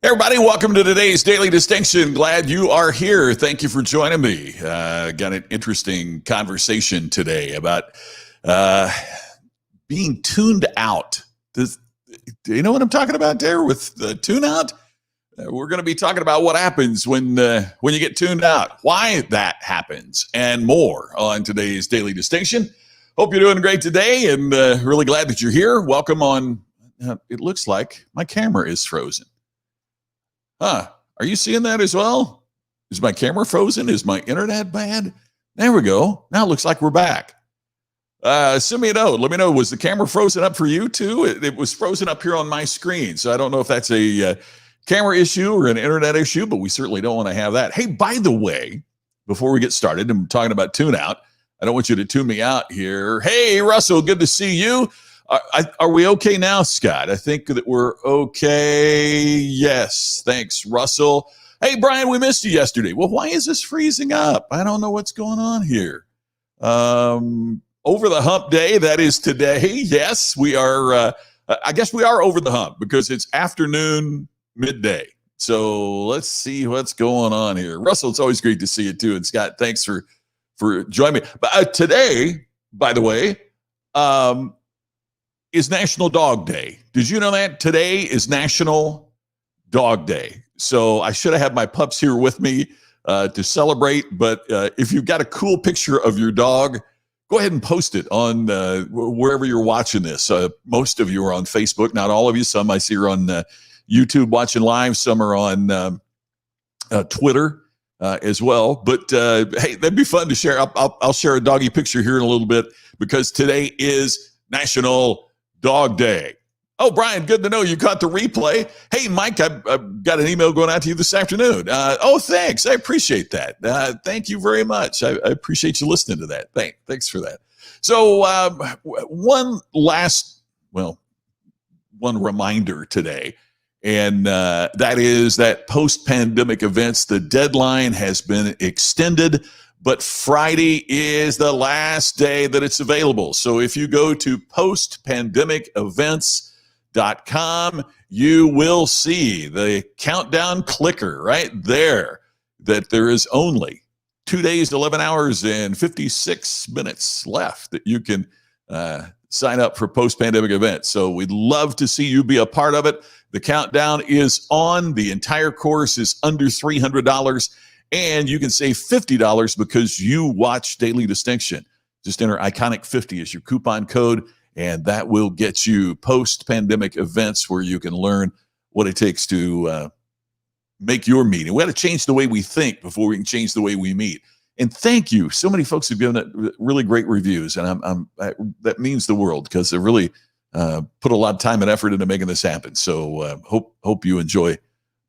Everybody, welcome to today's Daily Distinction. Glad you are here. Thank you for joining me. Got an interesting conversation today about being tuned out. Do you know what I'm talking about there with the tune out? We're going to be talking about what happens when you get tuned out, why that happens, and more on today's Daily Distinction. Hope you're doing great today, and really glad that you're here. Welcome on. It looks like my camera is frozen. Huh? Are you seeing that as well? Is my camera frozen? Is my internet bad? There we go. Now it looks like we're back. Send me a note. Let me know. Was the camera frozen up for you too? It was frozen up here on my screen. So I don't know if that's a camera issue or an internet issue, but we certainly don't want to have that. Hey, by the way, before we get started, I'm talking about tune out. I don't want you to tune me out here. Hey, Russell, good to see you. Are we okay now, Scott? I think that we're okay. Yes. Thanks, Russell. Hey, Brian, we missed you yesterday. Well, why is this freezing up? I don't know what's going on here. Over the hump day, that is today. Yes, we are. I guess we are over the hump because it's afternoon, midday. So let's see what's going on here. Russell, it's always great to see you too. And Scott, thanks for joining me. But today, by the way, is National Dog Day. Did you know that? Today is National Dog Day. So I should have had my pups here with me to celebrate. But if you've got a cool picture of your dog, go ahead and post it on wherever you're watching this. Most of you are on Facebook. Not all of you. Some I see are on YouTube watching live. Some are on Twitter as well. But hey, that'd be fun to share. I'll share a doggy picture here in a little bit because today is National Dog Day. Oh, Brian, good to know you caught the replay. Hey, Mike, I've got an email going out to you this afternoon. Oh, thanks. I appreciate that. Thank you very much. I appreciate you listening to that. Thanks for that. So one reminder today, and that is that post-pandemic events, the deadline has been extended, but Friday is the last day that it's available. So if you go to postpandemicevents.com, you will see the countdown clicker right there that there is only 2 days, 11 hours, and 56 minutes left that you can sign up for post-pandemic events. So we'd love to see you be a part of it. The countdown is on. The entire course is under $300. And you can save $50 because you watch Daily Distinction. Just enter Iconic 50 as your coupon code, and that will get you post-pandemic events where you can learn what it takes to make your meeting. We got to change the way we think before we can change the way we meet. And thank you. So many folks have given it really great reviews, and that means the world because they really put a lot of time and effort into making this happen. So hope you enjoy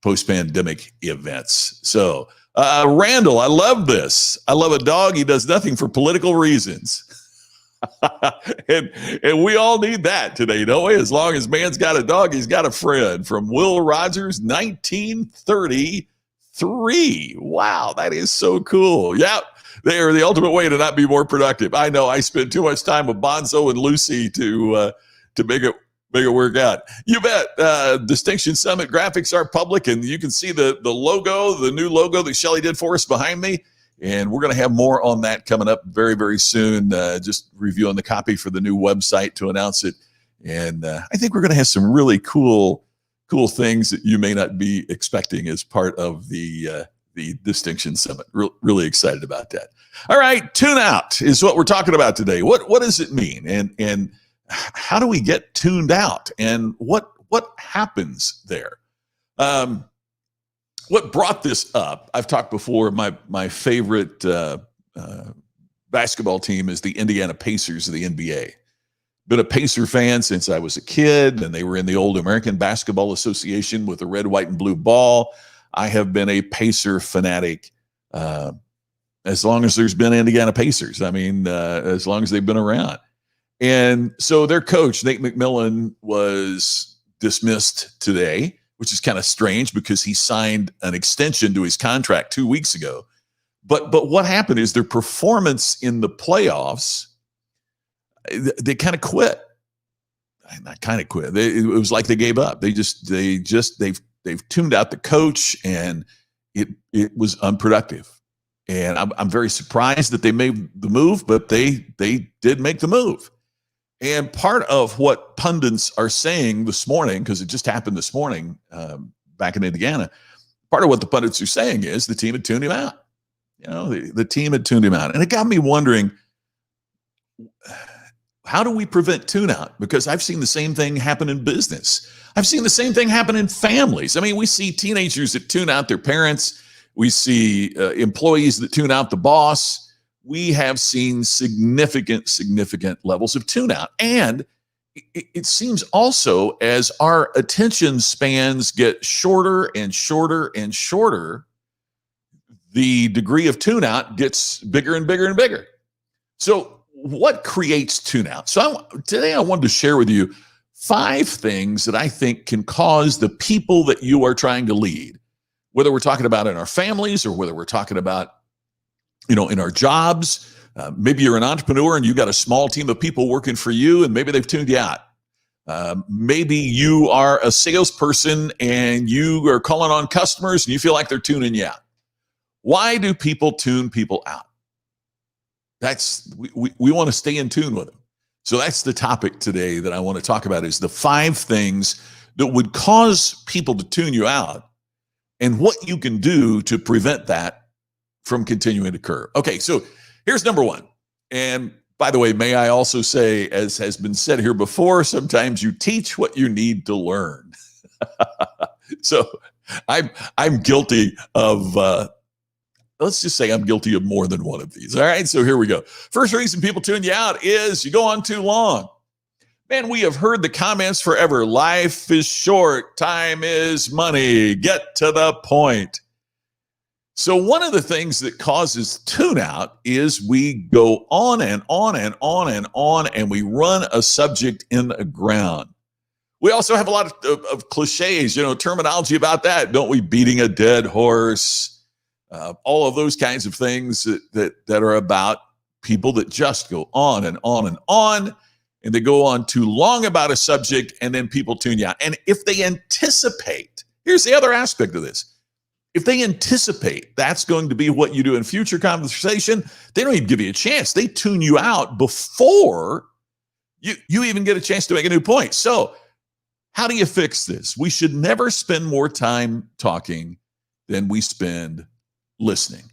post-pandemic events. So Randall, I love this. I love a dog. He does nothing for political reasons. and we all need that today, don't we? As long as man's got a dog, he's got a friend. From Will Rogers, 1933. Wow, that is so cool. Yeah, they are the ultimate way to not be more productive. I know I spend too much time with Bonzo and Lucy to make it work out. You bet. Distinction Summit graphics are public, and you can see the logo, the new logo that Shelly did for us behind me. And we're going to have more on that coming up very, very soon. Just reviewing the copy for the new website to announce it. And I think we're going to have some really cool things that you may not be expecting as part of the Distinction Summit. Really excited about that. All right, tune out is what we're talking about today. What does it mean? And how do we get tuned out, and what happens there? What brought this up? I've talked before. My favorite basketball team is the Indiana Pacers of the NBA. Been a Pacer fan since I was a kid, and they were in the old American Basketball Association with the red, white, and blue ball. I have been a Pacer fanatic as long as there's been Indiana Pacers. I mean, as long as they've been around. And so their coach, Nate McMillan, was dismissed today which is kind of strange because he signed an extension to his contract 2 weeks ago. But what happened is their performance in the playoffs, they kind of quit. Not kind of quit. It was like they gave up. They've tuned out the coach, and it was unproductive. And I'm very surprised that they made the move, but they did make the move. And part of what pundits are saying this morning, because it just happened this morning back in Indiana, part of what the pundits are saying is the team had tuned him out. The team had tuned him out. And it got me wondering, how do we prevent tune out? Because I've seen the same thing happen in business. I've seen the same thing happen in families. I mean, we see teenagers that tune out their parents. We see employees that tune out the boss. We have seen significant levels of tune out. And it seems also as our attention spans get shorter and shorter and shorter, the degree of tune out gets bigger and bigger and bigger. So what creates tune out? So today I wanted to share with you 5 things that I think can cause the people that you are trying to lead, whether we're talking about in our families or whether we're talking about, in our jobs. Maybe you're an entrepreneur and you got a small team of people working for you, and maybe they've tuned you out. Maybe you are a salesperson and you are calling on customers and you feel like they're tuning you out. Why do people tune people out? We want to stay in tune with them. So that's the topic today that I want to talk about, is the 5 things that would cause people to tune you out and what you can do to prevent that from continuing to occur. Okay, so here's number 1. And by the way, may I also say, as has been said here before, sometimes you teach what you need to learn. So I'm guilty of, let's just say I'm guilty of more than one of these. All right, so here we go. First reason people tune you out is you go on too long. Man, we have heard the comments forever. Life is short. Time is money. Get to the point. So one of the things that causes tune out is we go on and on and on and on, and we run a subject in the ground. We also have a lot of cliches, terminology about that, don't we? Beating a dead horse. All of those kinds of things that are about people that just go on and on and on, and they go on too long about a subject, and then people tune you out. And if they anticipate, here's the other aspect of this. If they anticipate that's going to be what you do in future conversation, they don't even give you a chance. They tune you out before you even get a chance to make a new point. So how do you fix this? We should never spend more time talking than we spend listening,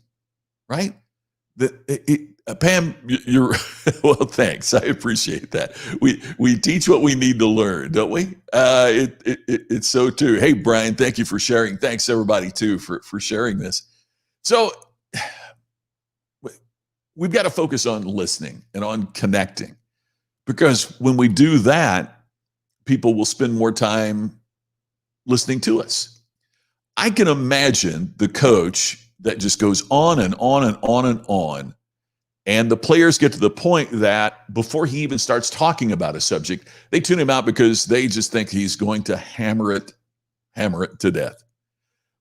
right? Pam, you're well, thanks. I appreciate that. We teach what we need to learn, don't we? It's so true. Hey, Brian, thank you for sharing. Thanks everybody too for sharing this. So we've got to focus on listening and on connecting, because when we do that, people will spend more time listening to us. I can imagine the coach that just goes on and on and on and on, and the players get to the point that before he even starts talking about a subject, they tune him out because they just think he's going to hammer it to death.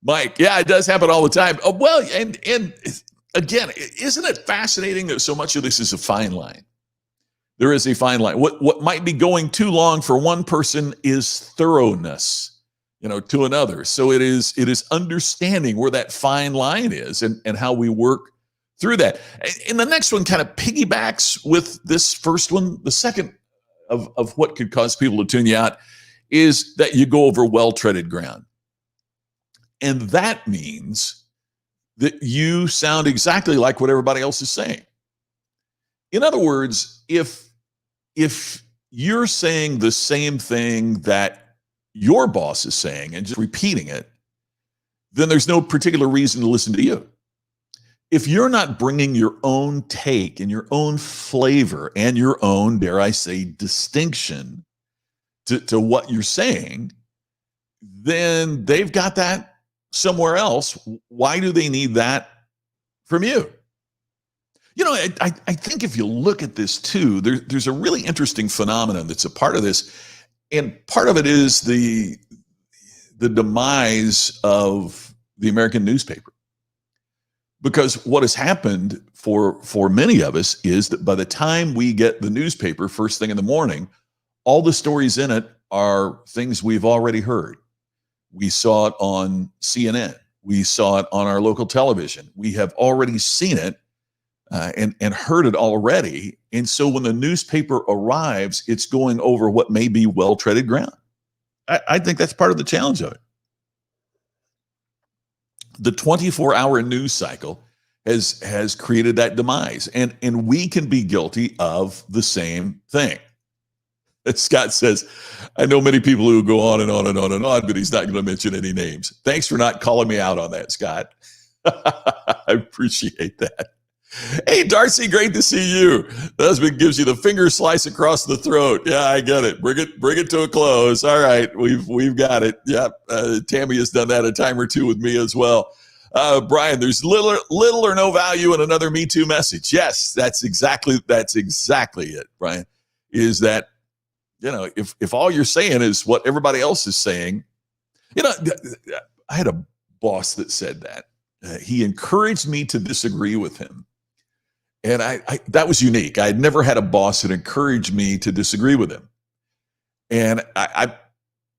Mike, yeah, it does happen all the time. Oh, well, and again, isn't it fascinating that so much of this is a fine line? There is a fine line. What might be going too long for one person is thoroughness, to another. So it is understanding where that fine line is and how we work through that. And the next one kind of piggybacks with this first one. The second of what could cause people to tune you out is that you go over well-treaded ground. And that means that you sound exactly like what everybody else is saying. In other words, if you're saying the same thing that your boss is saying and just repeating it, then there's no particular reason to listen to you. If you're not bringing your own take and your own flavor and your own, dare I say, distinction to what you're saying, then they've got that somewhere else. Why do they need that from you? I think if you look at this too, there's a really interesting phenomenon that's a part of this. And part of it is the the demise of the American newspaper. Because what has happened for many of us is that by the time we get the newspaper first thing in the morning, all the stories in it are things we've already heard. We saw it on CNN. We saw it on our local television. We have already seen it and heard it already. And so when the newspaper arrives, it's going over what may be well-treaded ground. I think that's part of the challenge of it. The 24-hour news cycle has created that demise. And we can be guilty of the same thing. Scott says, I know many people who go on and on and on and on, but he's not going to mention any names. Thanks for not calling me out on that, Scott. I appreciate that. Hey, Darcy, great to see you. The husband gives you the finger slice across the throat. Yeah, I get it. Bring it to a close. All right, we've got it. Yep. Tammy has done that a time or two with me as well. Brian, there's little or no value in another Me Too message. Yes, that's exactly it, Brian. Is that, if all you're saying is what everybody else is saying, I had a boss that said that. He encouraged me to disagree with him. And I that was unique. I had never had a boss that encouraged me to disagree with him. And I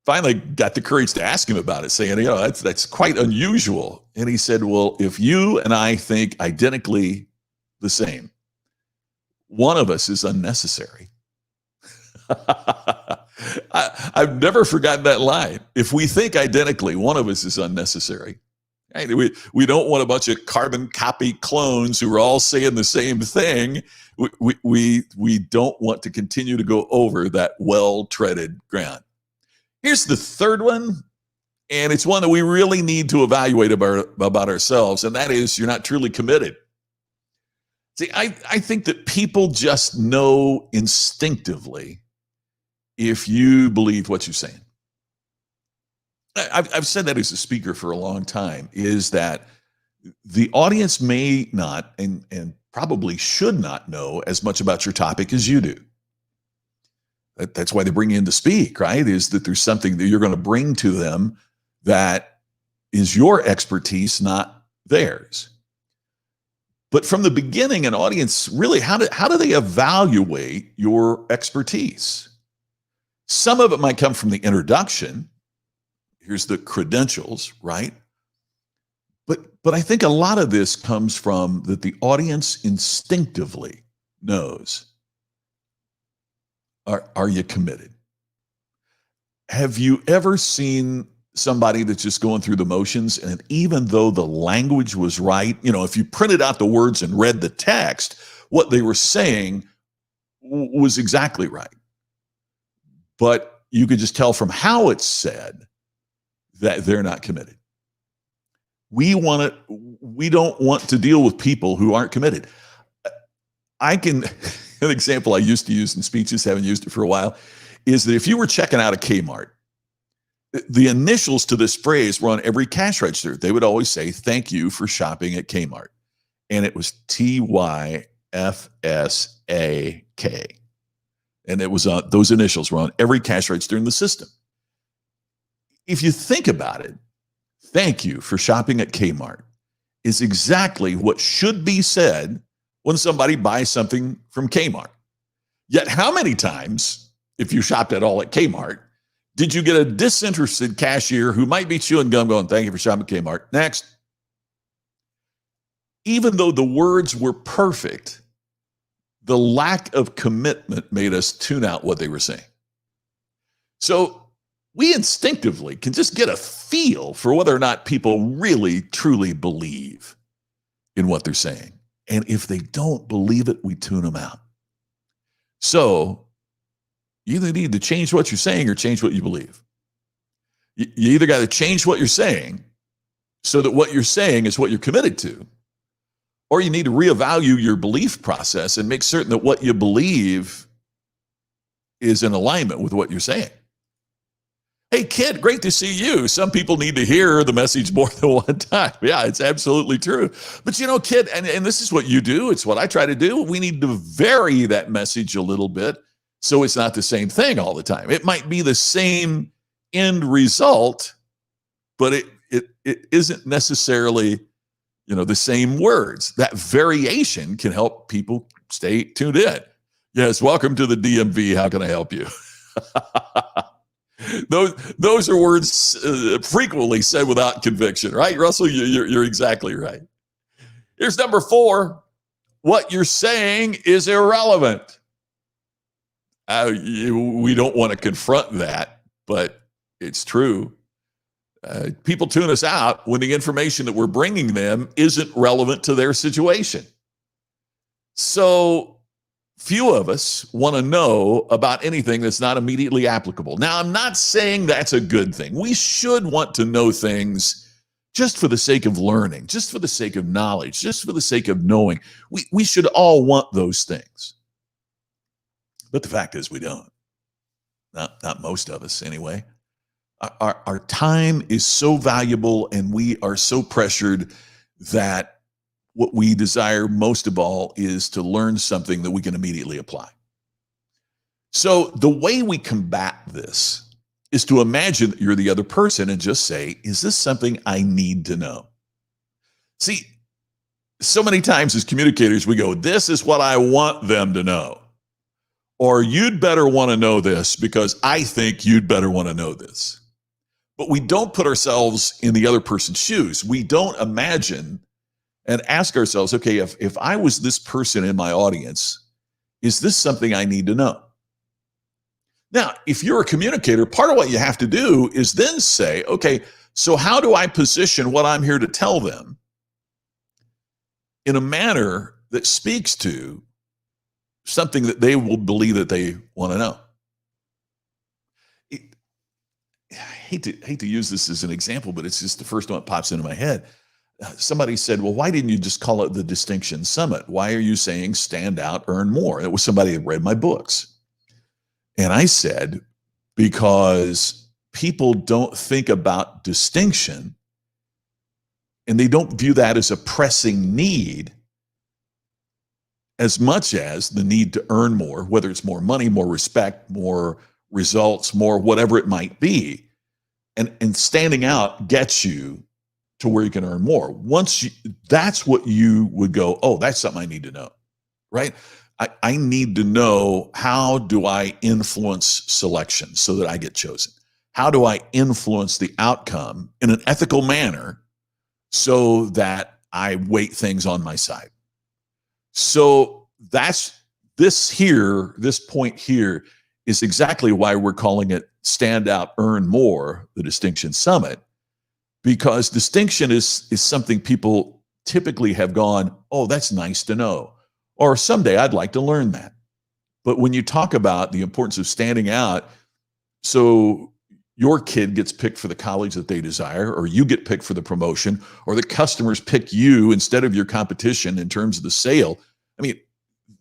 finally got the courage to ask him about it, saying, that's quite unusual. And he said, well, if you and I think identically the same, one of us is unnecessary. I've never forgotten that line. If we think identically, one of us is unnecessary. Right? We don't want a bunch of carbon copy clones who are all saying the same thing. We don't want to continue to go over that well-treaded ground. Here's the third one, and it's one that we really need to evaluate about ourselves, and that is you're not truly committed. See, I think that people just know instinctively if you believe what you're saying. I've said that as a speaker for a long time, is that the audience may not and probably should not know as much about your topic as you do. That's why they bring you in to speak, right? Is that there's something that you're going to bring to them that is your expertise, not theirs. But from the beginning, an audience really, how do they evaluate your expertise? Some of it might come from the introduction. Here's the credentials, right? But I think a lot of this comes from that the audience instinctively knows. Are you committed? Have you ever seen somebody that's just going through the motions, and even though the language was right, if you printed out the words and read the text, what they were saying was exactly right. But you could just tell from how it's said that they're not committed. We don't want to deal with people who aren't committed. An example I used to use in speeches, haven't used it for a while, is that if you were checking out a Kmart, the initials to this phrase were on every cash register. They would always say, thank you for shopping at Kmart. And it was TYFSAK. And it was those initials were on every cash register in the system. If you think about it, thank you for shopping at Kmart is exactly what should be said when somebody buys something from Kmart. Yet how many times, if you shopped at all at Kmart, did you get a disinterested cashier who might be chewing gum going, thank you for shopping at Kmart? Next. Even though the words were perfect, the lack of commitment made us tune out what they were saying. So we instinctively can just get a feel for whether or not people really, truly believe in what they're saying. And if they don't believe it, we tune them out. So you either need to change what you're saying or change what you believe. You either got to change what you're saying so that what you're saying is what you're committed to, or you need to reevaluate your belief process and make certain that what you believe is in alignment with what you're saying. Hey, kid, great to see you. Some people need to hear the message more than one time. Yeah, it's absolutely true. But kid, and this is what you do. It's what I try to do. We need to vary that message a little bit so it's not the same thing all the time. It might be the same end result, but it isn't necessarily, the same words. That variation can help people stay tuned in. Yes, welcome to the DMV. How can I help you? Those are words frequently said without conviction, right, Russell? You're exactly right. Here's number 4. What you're saying is irrelevant. We don't want to confront that, but it's true. People tune us out when the information that we're bringing them isn't relevant to their situation. So few of us want to know about anything that's not immediately applicable. Now, I'm not saying that's a good thing. We should want to know things just for the sake of learning, just for the sake of knowledge, just for the sake of knowing. We should all want those things. But the fact is we don't. Not most of us anyway. Our time is so valuable and we are so pressured that what we desire most of all is to learn something that we can immediately apply. So the way we combat this is to imagine that you're the other person and just say, is this something I need to know? See, so many times as communicators, we go, this is what I want them to know. Or you'd better want to know this because I think you'd better want to know this. But we don't put ourselves in the other person's shoes. We don't imagine and ask ourselves, okay, if I was this person in my audience, is this something I need to know? Now, if you're a communicator, part of what you have to do is then say, okay, so how do I position what I'm here to tell them in a manner that speaks to something that they will believe that they want to know? I hate to use this as an example, but it's just the first one that pops into my head. Somebody said, well, why didn't you just call it the Distinction Summit? Why are you saying stand out, earn more? It was somebody that read my books. And I said, because people don't think about distinction and they don't view that as a pressing need as much as the need to earn more, whether it's more money, more respect, more results, more whatever it might be. And standing out gets you to where you can earn more. That's what you would go, oh, that's something I need to know, right? I need to know, how do I influence selection so that I get chosen? How do I influence the outcome in an ethical manner so that I weight things on my side? So this point here is exactly why we're calling it Stand Out, Earn More, the Distinction Summit, because distinction is something people typically have gone, oh, that's nice to know, or someday I'd like to learn that. But when you talk about the importance of standing out, so your kid gets picked for the college that they desire, or you get picked for the promotion, or the customers pick you instead of your competition in terms of the sale. I mean,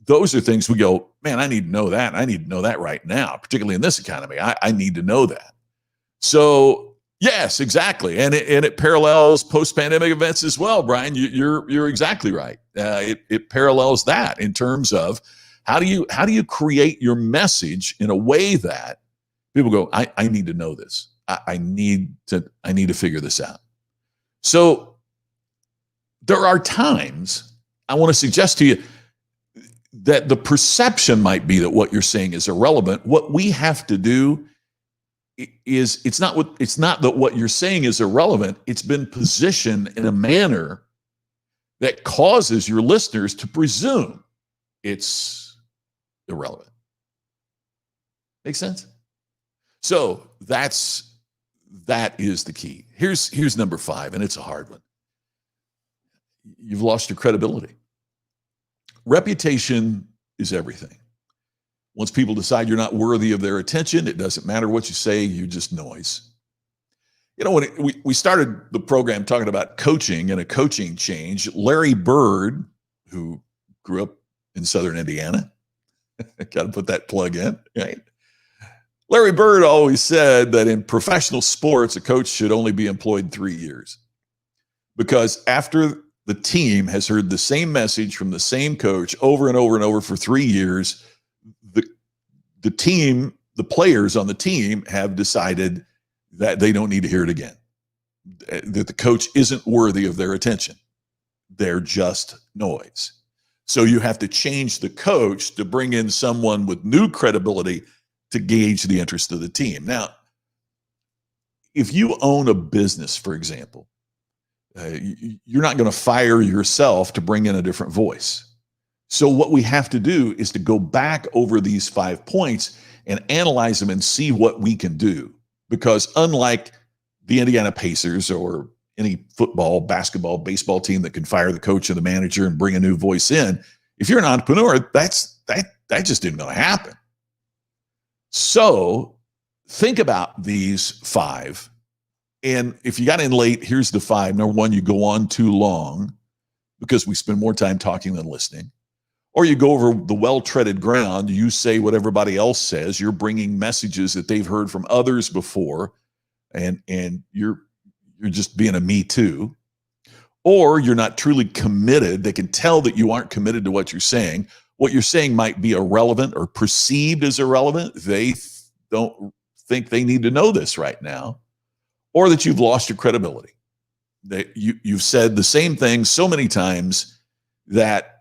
those are things we go, man, I need to know that. I need to know that right now, particularly in this economy. I need to know that. So yes, exactly. And it parallels post-pandemic events as well, Brian. You're exactly right. It parallels that in terms of how do you create your message in a way that people go, I need to know this. I need to figure this out. So there are times I want to suggest to you that the perception might be that what you're saying is irrelevant. What we have to do is it's not that what you're saying is irrelevant. It's been positioned in a manner that causes your listeners to presume it's irrelevant. Make sense? So that is the key. Here's number 5, and it's a hard one. You've lost your credibility. Reputation is everything. Once people decide you're not worthy of their attention, it doesn't matter what you say, you're just noise. You know, when we started the program talking about coaching and a coaching change, Larry Bird, who grew up in Southern Indiana, got to put that plug in, right? Larry Bird always said that in professional sports, a coach should only be employed 3 years, because after the team has heard the same message from the same coach over and over and over for 3 years, the players on the team have decided that they don't need to hear it again. that the coach isn't worthy of their attention. They're just noise. So you have to change the coach to bring in someone with new credibility to gauge the interest of the team. Now, if you own a business, for example, you're not going to fire yourself to bring in a different voice. So what we have to do is to go back over these 5 points and analyze them and see what we can do. Because unlike the Indiana Pacers or any football, basketball, baseball team that can fire the coach or the manager and bring a new voice in, if you're an entrepreneur, that just isn't going to happen. So think about these 5. And if you got in late, here's the 5. Number 1, you go on too long because we spend more time talking than listening. Or you go over the well-treaded ground. You say what everybody else says. You're bringing messages that they've heard from others before, and you're just being a me too. Or you're not truly committed. They can tell that you aren't committed to what you're saying. What you're saying might be irrelevant or perceived as irrelevant. They don't think they need to know this right now. Or that you've lost your credibility. That you've said the same thing so many times that,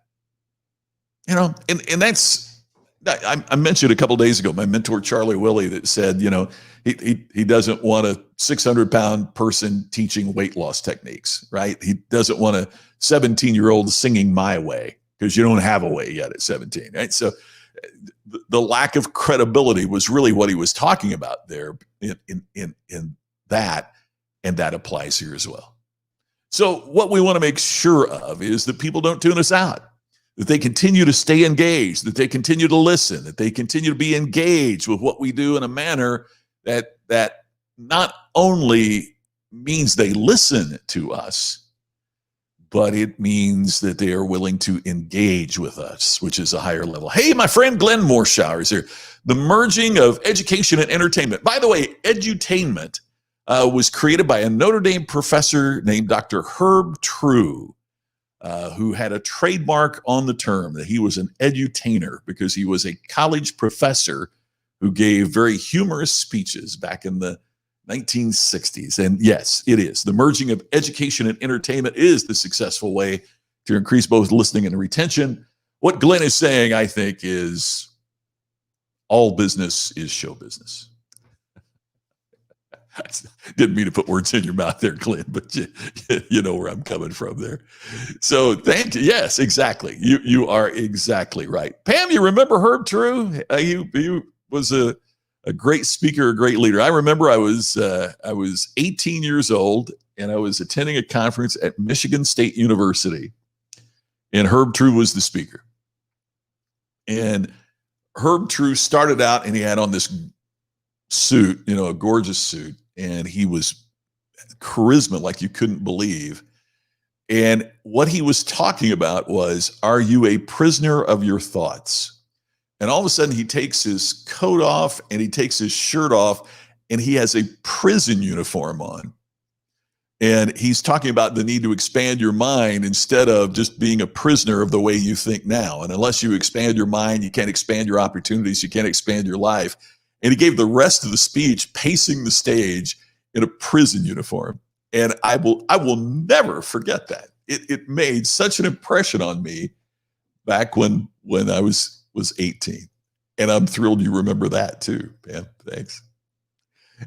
and that's, I mentioned a couple of days ago, my mentor, Charlie Willie, that said, he doesn't want a 600-pound person teaching weight loss techniques, right? He doesn't want a 17-year-old singing My Way because you don't have a way yet at 17, right? So the lack of credibility was really what he was talking about there in that, and that applies here as well. So what we want to make sure of is that people don't tune us out, that they continue to stay engaged, that they continue to listen, that they continue to be engaged with what we do in a manner that not only means they listen to us, but it means that they are willing to engage with us, which is a higher level. Hey, my friend Glenn Morshower is here. The merging of education and entertainment. By the way, edutainment was created by a Notre Dame professor named Dr. Herb True, who had a trademark on the term that he was an edutainer because he was a college professor who gave very humorous speeches back in the 1960s. And yes, it is. The merging of education and entertainment is the successful way to increase both listening and retention. What Glenn is saying, I think, is all business is show business. I didn't mean to put words in your mouth there, Glenn, but you know where I'm coming from there. So thank you. Yes, exactly. You are exactly right. Pam, you remember Herb True? He was a great speaker, a great leader. I remember I was 18 years old and I was attending a conference at Michigan State University, and Herb True was the speaker. And Herb True started out and he had on this suit, a gorgeous suit, and he was charisma like you couldn't believe. And what he was talking about was, are you a prisoner of your thoughts? And all of a sudden he takes his coat off and he takes his shirt off and he has a prison uniform on. And he's talking about the need to expand your mind instead of just being a prisoner of the way you think now. And unless you expand your mind, you can't expand your opportunities, you can't expand your life. And he gave the rest of the speech pacing the stage in a prison uniform. And I will never forget that. It made such an impression on me back when I was 18. And I'm thrilled you remember that too, Pam. Thanks.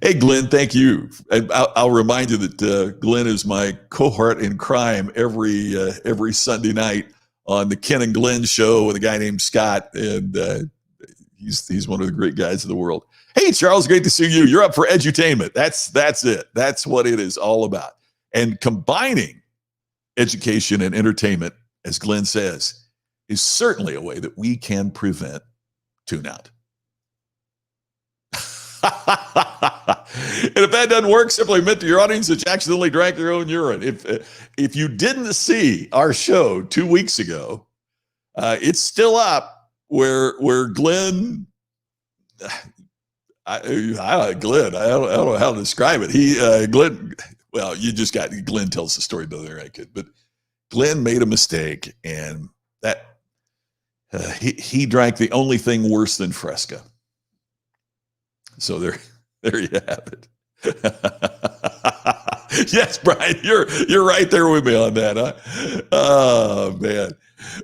Hey, Glenn, thank you. I'll remind you that Glenn is my cohort in crime every Sunday night on the Ken and Glenn show with a guy named Scott. And he's one of the great guys in the world. Hey, Charles, great to see you. You're up for edutainment. That's it. That's what it is all about. And combining education and entertainment, as Glenn says, is certainly a way that we can prevent tune out. And if that doesn't work, simply admit to your audience that you accidentally drank your own urine. If you didn't see our show 2 weeks ago, it's still up where Glenn, Glenn, I don't know how to describe it. Glenn, well, Glenn tells the story better than I could, but Glenn made a mistake, and that he drank the only thing worse than Fresca. So there you have it. Yes, Brian, you're right there with me on that, huh? Oh man.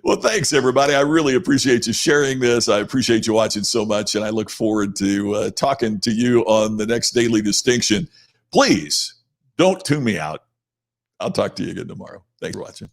Well, thanks everybody. I really appreciate you sharing this. I appreciate you watching so much, and I look forward to talking to you on the next Daily Distinction. Please don't tune me out. I'll talk to you again tomorrow. Thanks for watching.